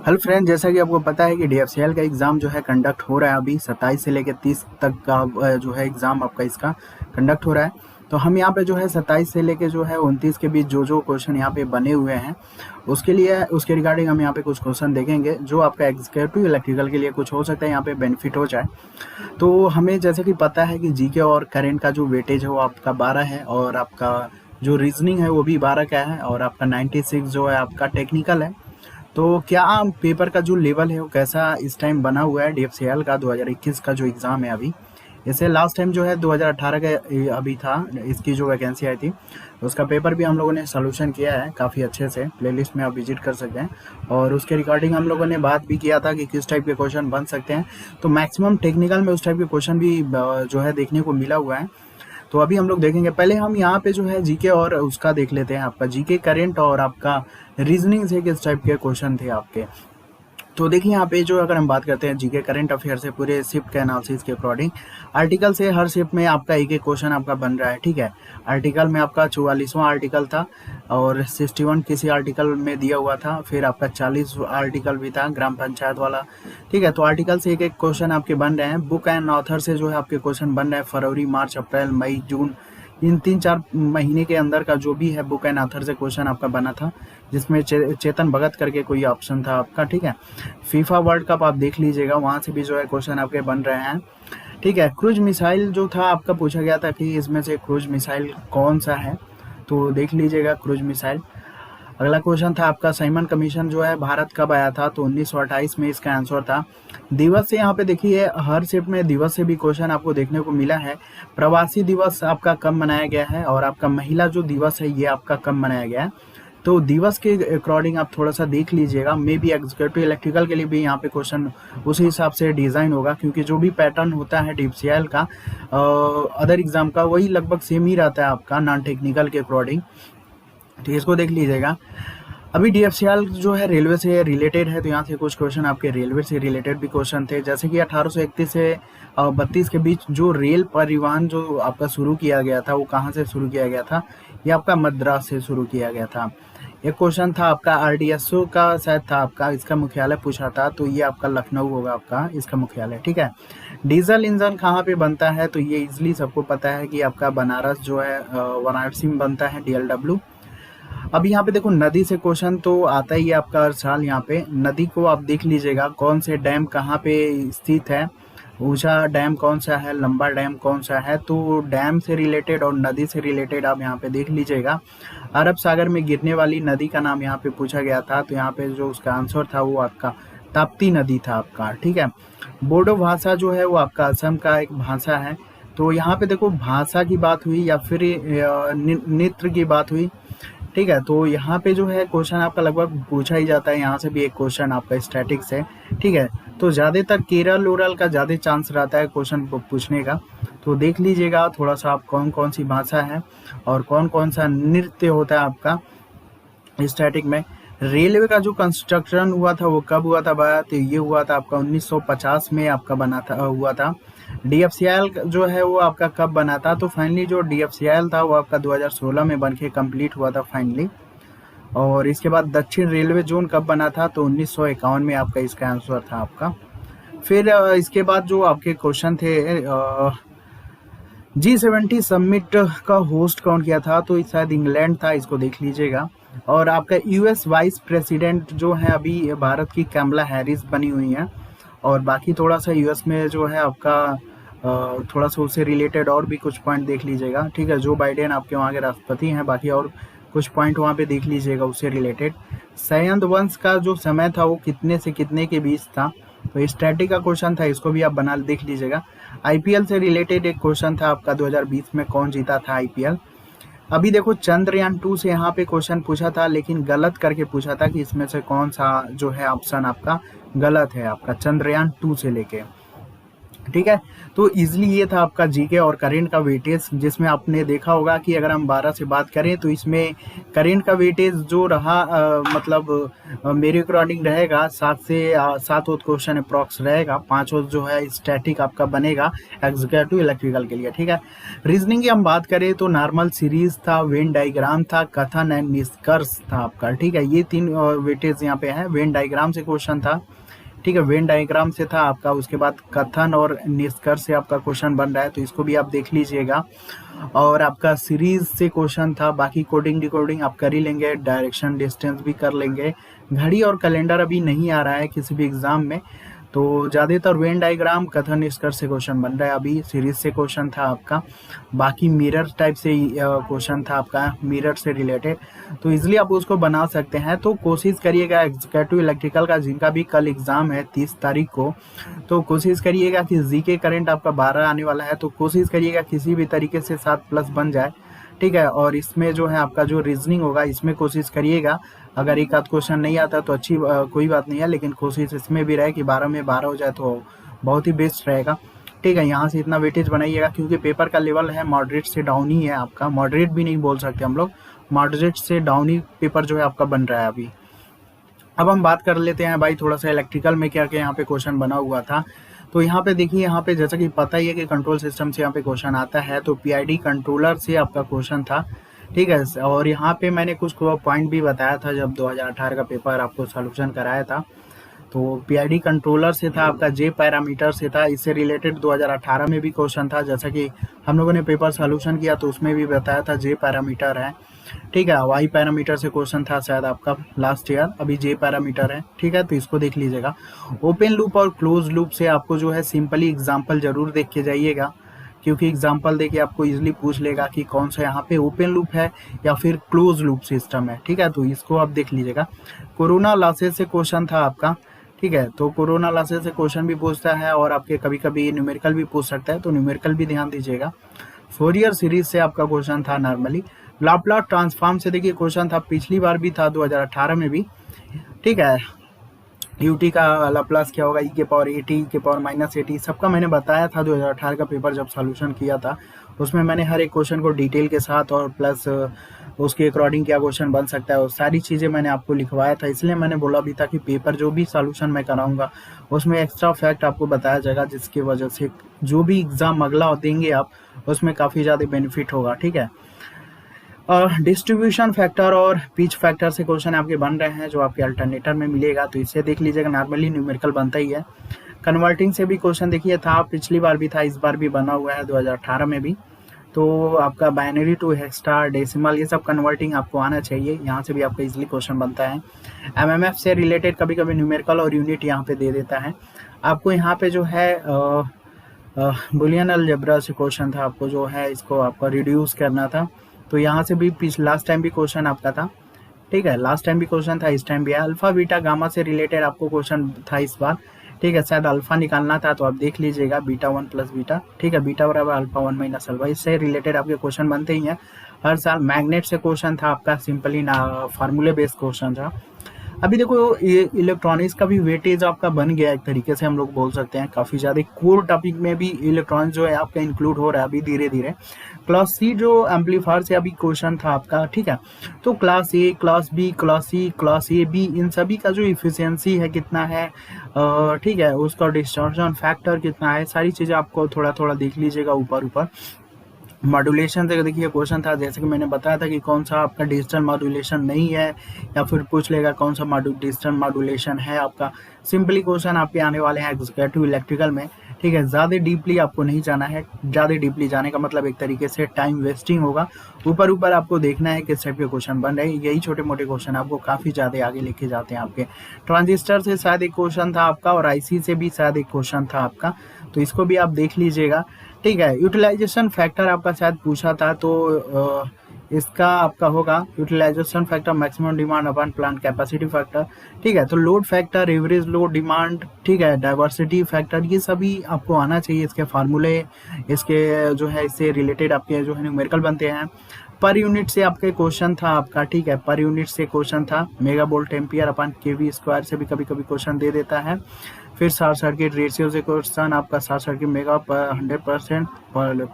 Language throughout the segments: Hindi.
हेलो फ्रेंड, जैसा कि आपको पता है कि डीएफसीएल का एग्ज़ाम जो है कंडक्ट हो रहा है अभी 27 से लेकर 30 तक का जो है एग्ज़ाम आपका इसका कंडक्ट हो रहा है। तो हम यहाँ पे जो है 27 से लेकर जो है 29 के बीच जो क्वेश्चन यहाँ पे बने हुए हैं उसके लिए उसके रिगार्डिंग हम यहाँ पे कुछ क्वेश्चन देखेंगे जो आपका एग्जीक्यूटिव इलेक्ट्रिकल के लिए कुछ हो सकता है यहाँ पे बेनिफिट हो जाए। तो हमें जैसे कि पता है कि जीके और करेंट का जो वेटेज है वो आपका 12 है और आपका जो रीजनिंग है वो भी 12 का है और आपका 96 जो है आपका टेक्निकल है। तो क्या पेपर का जो लेवल है वो कैसा इस टाइम बना हुआ है डीएफसीएल का 2021 का जो एग्ज़ाम है अभी। इसे लास्ट टाइम जो है 2018 का अभी था, इसकी जो वैकेंसी आई थी उसका पेपर भी हम लोगों ने सोल्यूशन किया है काफ़ी अच्छे से। प्लेलिस्ट में आप विजिट कर सकते हैं और उसके रिगार्डिंग हम लोगों ने बात भी किया था कि किस टाइप के क्वेश्चन बन सकते हैं। तो मैक्सिमम टेक्निकल में उस टाइप के क्वेश्चन भी जो है देखने को मिला हुआ है। तो अभी हम लोग देखेंगे, पहले हम यहाँ पे जो है जीके और उसका देख लेते हैं, आपका जीके करेंट और आपका रीजनिंग से किस टाइप के क्वेश्चन थे आपके। तो देखिए यहाँ पे जो अगर हम बात करते हैं जीके करंट अफेयर से पूरे शिफ्ट के एनालिसिस के अकॉर्डिंग, आर्टिकल से हर शिफ्ट में आपका एक एक क्वेश्चन आपका बन रहा है। ठीक है, आर्टिकल में आपका 44वां आर्टिकल था और 61 किसी आर्टिकल में दिया हुआ था, फिर आपका 40 आर्टिकल भी था ग्राम पंचायत वाला। ठीक है, तो आर्टिकल से एक एक क्वेश्चन आपके बन रहे हैं। बुक एंड ऑथर से जो है आपके क्वेश्चन बन रहे हैं फरवरी, मार्च, अप्रैल, मई, जून, इन 3-4 महीने के अंदर का जो भी है बुक एंड ऑथर से क्वेश्चन आपका बना था, जिसमें चेतन भगत करके कोई ऑप्शन था आपका। ठीक है, फीफा वर्ल्ड कप आप देख लीजिएगा, वहां से भी जो है क्वेश्चन आपके बन रहे हैं। ठीक है, क्रूज मिसाइल जो था आपका पूछा गया था कि इसमें से क्रूज मिसाइल कौन सा है, तो देख लीजिएगा क्रूज मिसाइल। अगला क्वेश्चन था आपका साइमन कमीशन जो है भारत कब आया था, तो 1928 में इसका आंसर था। दिवस से यहाँ पे देखिए हर शिफ्ट में दिवस से भी क्वेश्चन आपको देखने को मिला है। प्रवासी दिवस आपका कब मनाया गया है और आपका महिला जो दिवस है ये आपका कब मनाया गया है। तो दिवस के अकॉर्डिंग आप थोड़ा सा देख लीजिएगा, मे बी एग्जीक्यूटिव इलेक्ट्रिकल के लिए भी यहाँ पे क्वेश्चन उसी हिसाब से डिजाइन होगा, क्योंकि जो भी पैटर्न होता है डीपीसीएल का अदर एग्जाम का वही लगभग सेम ही रहता है आपका नॉन टेक्निकल के अकॉर्डिंग। तो इसको देख लीजिएगा। अभी डीएफसीएल जो है रेलवे से रिलेटेड है, तो यहाँ से कुछ क्वेश्चन आपके रेलवे से रिलेटेड भी क्वेश्चन थे, जैसे कि 1831 से 32 के बीच जो रेल परिवहन जो आपका शुरू किया गया था वो कहाँ से शुरू किया गया था, ये आपका मद्रास से शुरू किया गया था। एक क्वेश्चन था आपका आरडीएसओ का शायद था आपका, इसका मुख्यालय पूछा था, तो ये आपका लखनऊ होगा आपका इसका मुख्यालय। ठीक है, डीजल इंजन कहाँ पे बनता है, तो ये इजिली सबको पता है कि आपका बनारस जो है वाराणसी में बनता है, डीएलडब्ल्यू। अब यहाँ पे देखो नदी से क्वेश्चन तो आता ही है आपका हर साल। यहाँ पे नदी को आप देख लीजिएगा, कौन से डैम कहाँ पे स्थित है, ऊंचा डैम कौन सा है, लंबा डैम कौन सा है। तो डैम से रिलेटेड और नदी से रिलेटेड आप यहाँ पे देख लीजिएगा। अरब सागर में गिरने वाली नदी का नाम यहाँ पे पूछा गया था, तो यहाँ पे जो उसका आंसर था वो आपका ताप्ती नदी था आपका। ठीक है, बोडो भाषा जो है वो आपका असम का एक भाषा है। तो यहाँ पे देखो भाषा की बात हुई या फिर नृत्य की बात हुई। ठीक है, तो यहाँ पे जो है क्वेश्चन आपका लगभग पूछा ही जाता है, यहाँ से भी एक क्वेश्चन आपका स्टैटिक्स है। ठीक है, तो ज़्यादातर केरल ओरल का ज़्यादा चांस रहता है क्वेश्चन पूछने का। तो देख लीजिएगा थोड़ा सा आप कौन कौन सी भाषा है और कौन कौन सा नृत्य होता है आपका स्टैटिक में। रेलवे का जो कंस्ट्रक्शन हुआ था वो कब हुआ था भाई, तो ये हुआ था आपका 1950 में आपका बना था हुआ था। डीएफसीएल जो है वो आपका कब बना था, तो फाइनली जो डीएफसीएल था वो आपका 2016 में बनके कंप्लीट हुआ था फाइनली। और इसके बाद दक्षिण रेलवे जोन कब बना था, तो 1951 में आपका इसका आंसर था आपका। फिर इसके बाद जो आपके क्वेश्चन थे G70 समिट का होस्ट कौन किया था, तो शायद इंग्लैंड था, इसको देख लीजिएगा। और आपका यूएस वाइस प्रेसिडेंट जो है अभी भारत की कैमला हैरिस बनी हुई है। और बाकी थोड़ा सा यूएस में जो है आपका थोड़ा सा उससे रिलेटेड और भी कुछ पॉइंट देख लीजिएगा। ठीक है, जो बाइडेन आपके वहाँ के राष्ट्रपति हैं, बाकी और कुछ पॉइंट वहाँ पे देख लीजिएगा उससे रिलेटेड। सयंद वंश का जो समय था वो कितने से कितने के बीच था, तो स्टैटिक का क्वेश्चन था, इसको भी आप बना देख लीजिएगा। आईपीएल से रिलेटेड एक क्वेश्चन था आपका 2020 में कौन जीता था आईपीएल। अभी देखो चंद्रयान 2 से यहाँ पे क्वेश्चन पूछा था, लेकिन गलत करके पूछा था कि इसमें से कौन सा जो है ऑप्शन आपका गलत है आपका चंद्रयान 2 से लेके। ठीक है। तो इज़िली ये था आपका जीके और करंट का वेटेज, जिसमें आपने देखा होगा कि अगर हम 12 से बात करें तो इसमें करंट का वेटेज जो रहा मतलब मेरे अकॉर्डिंग रहेगा 7 और क्वेश्चन अप्रॉक्स रहेगा, 5 और जो है स्टैटिक आपका बनेगा एग्जीक्यूटिव इलेक्ट्रिकल के लिए। ठीक है। रीजनिंग की हम बात करें तो नॉर्मल सीरीज था, वेन डायग्राम था, कथन एंड निष्कर्ष था आपका। ठीक है, ये 3 वेटेज यहाँ पे है। वेन डायग्राम से क्वेश्चन था, ठीक है, वेन डायग्राम से था आपका, उसके बाद कथन और निष्कर्ष से आपका क्वेश्चन बन रहा है, तो इसको भी आप देख लीजिएगा। और आपका सीरीज से क्वेश्चन था, बाकी कोडिंग डिकोडिंग आप कर ही लेंगे, डायरेक्शन डिस्टेंस भी कर लेंगे। घड़ी और कैलेंडर अभी नहीं आ रहा है किसी भी एग्जाम में, तो ज़्यादातर वेन डायग्राम कथन निष्कर्ष से क्वेश्चन बन रहा है। अभी सीरीज से क्वेश्चन था आपका, बाकी मिरर टाइप से क्वेश्चन था आपका, मिरर से रिलेटेड, तो इजीली आप उसको बना सकते हैं। तो कोशिश करिएगा एग्जीक्यूटिव इलेक्ट्रिकल का, जिनका भी कल एग्जाम है 30 तारीख को, तो कोशिश करिएगा कि जीके करंट आपका 12 आने वाला है, तो कोशिश करिएगा किसी भी तरीके से 7+ बन जाए। ठीक है, और इसमें जो है आपका जो रीजनिंग होगा इसमें कोशिश करिएगा, अगर एक आध क्वेश्चन नहीं आता तो अच्छी कोई बात नहीं है, लेकिन कोशिश इसमें भी रहे कि 12 में 12 हो जाए तो बहुत ही बेस्ट रहेगा। ठीक है, यहाँ से इतना वेटेज बनाइएगा, क्योंकि पेपर का लेवल है मॉडरेट से डाउन ही है आपका, मॉडरेट भी नहीं बोल सकते हम लोग, मॉडरेट से डाउन ही पेपर जो है आपका बन रहा है अभी। अब हम बात कर लेते हैं भाई थोड़ा सा इलेक्ट्रिकल में क्या क्या यहाँ पे क्वेश्चन बना हुआ था। तो यहाँ पे देखिए, यहाँ पे जैसा कि पता ही है कि कंट्रोल सिस्टम से यहाँ पे क्वेश्चन आता है, तो पीआईडी कंट्रोलर से आपका क्वेश्चन था। ठीक है, और यहाँ पे मैंने कुछ पॉइंट भी बताया था जब 2018 का पेपर आपको सोल्यूशन कराया था, तो पीआईडी कंट्रोलर से था आपका, जे पैरामीटर से था, इससे रिलेटेड 2018 में भी क्वेश्चन था, जैसा कि हम लोगों ने पेपर सोल्यूशन किया तो उसमें भी बताया था जे पैरामीटर है। ठीक है, वाई पैरामीटर से क्वेश्चन था शायद आपका लास्ट ईयर, अभी जे पैरामीटर है। ठीक है, तो इसको देख लीजिएगा। ओपन लूप और क्लोज लूप से आपको जो है सिंपली एग्जाम्पल जरूर देख के जाइएगा, क्योंकि एग्जाम्पल देके आपको इजीली पूछ लेगा कि कौन सा यहाँ पे ओपन लूप है या फिर क्लोज लूप सिस्टम है। ठीक है, तो इसको आप देख लीजिएगा। कोरोना लॉसेस से क्वेश्चन था आपका। ठीक है, तो कोरोना लॉसेस से क्वेश्चन भी पूछता है और आपके कभी कभी न्यूमेरिकल भी पूछ सकता है, तो न्यूमेरिकल भी ध्यान दीजिएगा। फोरियर सीरीज से आपका क्वेश्चन था नॉर्मली। लाप्लास ट्रांसफॉर्म से देखिए क्वेश्चन था, पिछली बार भी था 2018 में भी। ठीक है, यूटी का लाप्लास क्या होगा, ई के पावर एटी, ई के पावर -80, सबका मैंने बताया था 2018 का पेपर जब सॉल्यूशन किया था, उसमें मैंने हर एक क्वेश्चन को डिटेल के साथ और प्लस उसके अकॉर्डिंग क्या क्वेश्चन बन सकता है और सारी चीज़ें मैंने आपको लिखवाया था। इसलिए मैंने बोला भी था कि पेपर जो भी सॉल्यूशन मैं कराऊंगा उसमें एक्स्ट्रा फैक्ट आपको बताया जाएगा, जिसकी वजह से जो भी एग्ज़ाम अगला देंगे आप उसमें काफ़ी ज़्यादा बेनिफिट होगा। ठीक है, और डिस्ट्रीब्यूशन फैक्टर और पिच फैक्टर से क्वेश्चन आपके बन रहे हैं जो आपके अल्टरनेटर में मिलेगा, तो इसे देख लीजिएगा। नॉर्मली न्यूमेरिकल बनता ही है। कन्वर्टिंग से भी क्वेश्चन देखिए था, पिछली बार भी था, इस बार भी बना हुआ है 2018 में भी। तो आपका बाइनरी टू हेक्सा डेसिमल ये सब कन्वर्टिंग आपको आना चाहिए, यहाँ से भी आपका इजीली क्वेश्चन बनता है। एमएमएफ से रिलेटेड कभी कभी न्यूमेरिकल और यूनिट यहाँ पे दे देता है आपको। यहाँ पे जो है बुलियन अलजेब्रा से क्वेश्चन था आपको, जो है इसको आपको रिड्यूस करना था, तो यहाँ से भी लास्ट टाइम भी क्वेश्चन आपका था। ठीक है, लास्ट टाइम भी क्वेश्चन था, इस टाइम भी है। अल्फा बीटा गामा से रिलेटेड आपको क्वेश्चन था इस बार। ठीक है, शायद अल्फा निकालना था, तो आप देख लीजिएगा बीटा 1 प्लस बीटा। ठीक है, बीटा बराबर अल्फा 1 माइनस अल्फा, इससे रिलेटेड आपके क्वेश्चन बनते ही हैं हर साल। मैग्नेट से क्वेश्चन था आपका, सिंपली ना फार्मूले बेस्ड क्वेश्चन था। अभी देखो ये इलेक्ट्रॉनिक्स का भी वेटेज आपका बन गया एक तरीके से, हम लोग बोल सकते हैं काफ़ी ज़्यादा कोर टॉपिक में भी इलेक्ट्रॉनिक्स जो है आपका इंक्लूड हो रहा है अभी धीरे धीरे। क्लास सी जो एम्पलीफायर से अभी क्वेश्चन था आपका। ठीक है, तो class A, class B, class C, class A B, इन सभी का जो इफिशियंसी है कितना है, ठीक है, उसका डिस्टॉर्शन फैक्टर कितना है, सारी चीज़ें आपको थोड़ा थोड़ा देख लीजिएगा ऊपर ऊपर। मॉड्यूलेशन से देखिए क्वेश्चन था, जैसे कि मैंने बताया था कि कौन सा आपका डिजिटल मॉड्यूलेशन नहीं है, या फिर पूछ लेगा कौन सा डिजिटल मॉड्यूलेशन है आपका। सिंपली क्वेश्चन आपके आने वाले हैं एग्जीक्यूटिव इलेक्ट्रिकल में। ठीक है, ज़्यादा डीपली आपको नहीं जाना है, ज़्यादा डीपली जाने का मतलब एक तरीके से टाइम वेस्टिंग होगा। ऊपर ऊपर आपको देखना है किस टाइप के क्वेश्चन बन रहे हैं, यही छोटे मोटे क्वेश्चन आपको काफ़ी ज़्यादा आगे लेके जाते हैं आपके। ट्रांजिस्टर से शायद एक क्वेश्चन था आपका, और आईसी से भी शायद एक क्वेश्चन था आपका, तो इसको भी आप देख लीजिएगा। ठीक है, यूटिलाइजेशन फैक्टर आपका शायद पूछा था, तो इसका आपका होगा utilization factor maximum demand upon plant capacity factor. ठीक है, तो load factor, average load demand, ठीक है, डाइवर्सिटी फैक्टर, ये सभी आपको आना चाहिए। इसके फार्मूले, इसके जो है इससे रिलेटेड आपके जो है न्यूमेरिकल बनते हैं। पर यूनिट से आपके क्वेश्चन था आपका। ठीक है, पर यूनिट से क्वेश्चन था। मेगा वोल्ट एम्पियर अपॉन केवी स्क्वायर से भी कभी कभी क्वेश्चन दे देता है। फिर शॉर्ट सर्किट रेशियो से क्वेश्चन, आपका शॉर्ट सर्किट मेगा पर 100%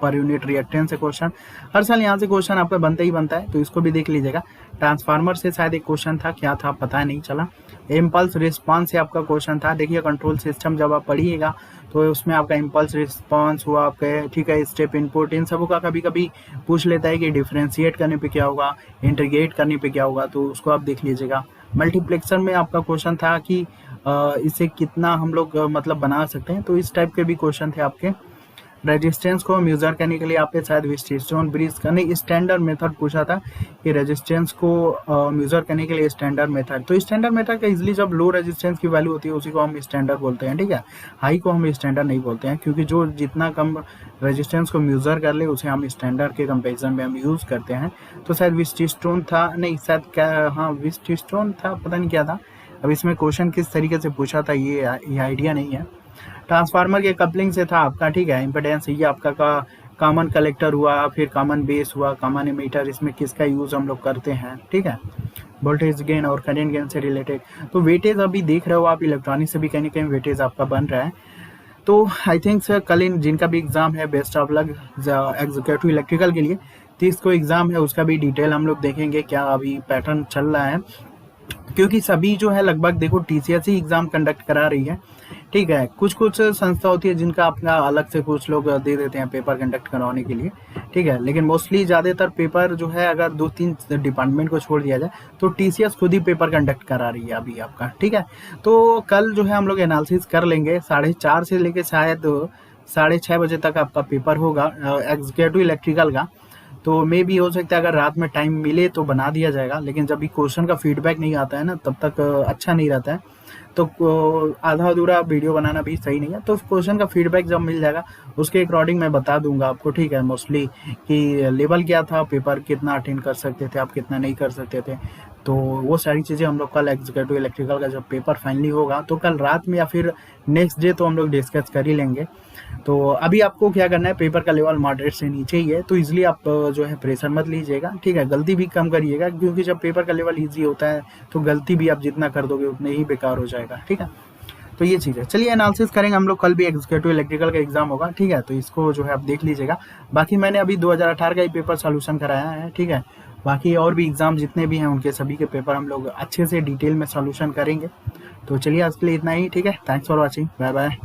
पर यूनिट रिएक्टेंस से क्वेश्चन। हर साल यहाँ से क्वेश्चन आपका बनता ही बनता है, तो इसको भी देख लीजिएगा। ट्रांसफार्मर से शायद एक क्वेश्चन था, क्या था पता नहीं चला। इम्पल्स रिस्पांस से आपका क्वेश्चन था। देखिए कंट्रोल सिस्टम जब आप पढ़िएगा तो उसमें आपका इम्पल्स रिस्पांस हुआ आपके, ठीक है, स्टेप इनपुट, इन सबों का कभी कभी पूछ लेता है कि डिफ्रेंशिएट करने पे क्या होगा, इंटीग्रेट करने पे क्या होगा, तो उसको आप देख लीजिएगा। मल्टीप्लेक्सर में आपका क्वेश्चन था कि इसे कितना हम लोग मतलब बना सकते हैं, तो इस टाइप के भी क्वेश्चन थे आपके। रेजिस्टेंस को मेजर करने के लिए आपके शायद व्हीटस्टोन ब्रिज का नहीं, स्टैंडर्ड मेथड पूछा था कि रेजिस्टेंस को मेजर करने के लिए स्टैंडर्ड मेथड। तो स्टैंडर्ड मेथड का इजीली जब लो रेजिस्टेंस की वैल्यू होती है उसी को हम स्टैंडर्ड बोलते हैं, ठीक है। हाई को हम स्टैंडर्ड नहीं बोलते हैं, क्योंकि जो जितना कम रेजिस्टेंस को मेजर कर ले उसे हम स्टैंडर्ड के कंपेरिजन में हम यूज़ करते हैं। तो शायद व्हीटस्टोन था, नहीं शायद क्या, हाँ व्हीटस्टोन था, पता नहीं क्या था। अब इसमें क्वेश्चन किस तरीके से पूछा था ये आइडिया नहीं है। ट्रांसफार्मर के कपलिंग से था आपका, ठीक है। इम्पिडेंस ये आपका का कॉमन कलेक्टर हुआ, फिर कॉमन बेस हुआ, कॉमन एमीटर, इसमें किसका यूज़ हम लोग करते हैं, ठीक है। वोल्टेज गेन और करंट गेन से रिलेटेड। तो वेटेज अभी देख रहे हो आप, इलेक्ट्रॉनिक से भी कहीं ना कहीं वेटेज आपका बन रहा है। तो आई थिंक सर कल इन जिनका भी एग्जाम है best of luck executive electrical के लिए, 30 को एग्जाम है, उसका भी डिटेल हम लोग देखेंगे क्या अभी पैटर्न चल रहा है, क्योंकि सभी जो है लगभग देखो टीसीएस ही एग्जाम कंडक्ट करा रही है, ठीक है। कुछ कुछ संस्था होती है जिनका अपना अलग से कुछ लोग दे देते हैं पेपर कंडक्ट करवाने के लिए, ठीक है। लेकिन मोस्टली ज़्यादातर पेपर जो है अगर 2-3 डिपार्टमेंट को छोड़ दिया जाए तो टीसीएस खुद ही पेपर कंडक्ट करा रही है अभी आपका, ठीक है। तो कल जो है हम लोग एनालिसिस कर लेंगे, 4:30 से लेके शायद 6:30 बजे तक आपका पेपर होगा एग्जीक्यूटिव इलेक्ट्रिकल का। तो मे भी हो सकता है अगर रात में टाइम मिले तो बना दिया जाएगा, लेकिन जब भी क्वेश्चन का फीडबैक नहीं आता है ना तब तक अच्छा नहीं रहता है। तो आधा अधूरा वीडियो बनाना भी सही नहीं है। तो क्वेश्चन का फीडबैक जब मिल जाएगा उसके अकॉर्डिंग मैं बता दूंगा आपको, ठीक है। मोस्टली कि लेवल क्या था, पेपर कितना अटेंड कर सकते थे आप, कितना नहीं कर सकते थे, तो वो सारी चीज़ें हम लोग कल एग्जीक्यूटिव इलेक्ट्रिकल का जब पेपर फाइनली होगा तो कल रात में या फिर नेक्स्ट डे तो हम लोग डिस्कस कर ही लेंगे। तो अभी आपको क्या करना है, पेपर का लेवल मॉडरेट से नीचे ही है, तो इसलिए आप जो है प्रेशर मत लीजिएगा, ठीक है। गलती भी कम करिएगा, क्योंकि जब पेपर का लेवल ईजी होता है तो गलती भी आप जितना कर दोगे उतने ही बेकार हो जाएगा, ठीक है। तो ये चीज़ है। चलिए एनालिसिस करेंगे हम लोग, कल भी एग्जीक्यूटिव इलेक्ट्रिकल का एग्जाम होगा, ठीक है। तो इसको जो है आप देख लीजिएगा। बाकी मैंने अभी 2018 का ही पेपर सोल्यूशन कराया है, ठीक है। बाकी और भी एग्जाम जितने भी हैं उनके सभी के पेपर हम लोग अच्छे से डिटेल में सोल्यूशन करेंगे। तो चलिए आज के लिए इतना ही, ठीक है। Thanks for watching, bye bye.